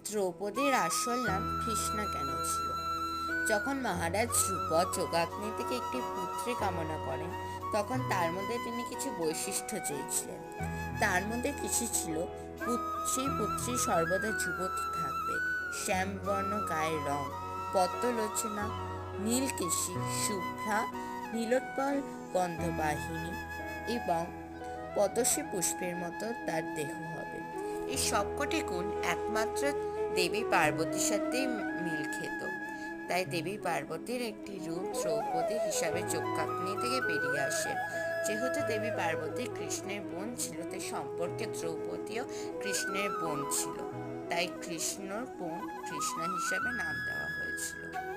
দ্রৌপদীর আসল নাম কৃষ্ণা কেন ছিল? যখন মহারাজ ধ্রুপদ যোগাগ্নি থেকে একটি পুত্রী কামনা করেন, তখন তার মধ্যে তিনি কিছু বৈশিষ্ট্য চেয়েছিলেন। তার মধ্যে কিছু ছিল, সেই পুত্রী সর্বদা যুবতী থাকবে, শ্যামবর্ণ গায়ের রং, পদ্মলোচনা, নীলকেশী, শুভ্রা, নীলোৎপল গন্ধবাহিনী এবং পদ্মশ্রী পুষ্পের মতো তার দেহ হবে। এই সবকটি গুণ একমাত্র দেবী পার্বতীর সাথে মিল খেত। তাই দেবী পার্বতীর একটি রূপ দ্রৌপদী হিসাবে যজ্ঞাগ্নি থেকে বেরিয়ে আসে। যেহেতু দেবী পার্বতী কৃষ্ণের বোন ছিল, তাই সম্পর্কে দ্রৌপদীও কৃষ্ণের বোন ছিল। তাই কৃষ্ণর বোন কৃষ্ণা হিসাবে নাম দেওয়া হয়েছিল।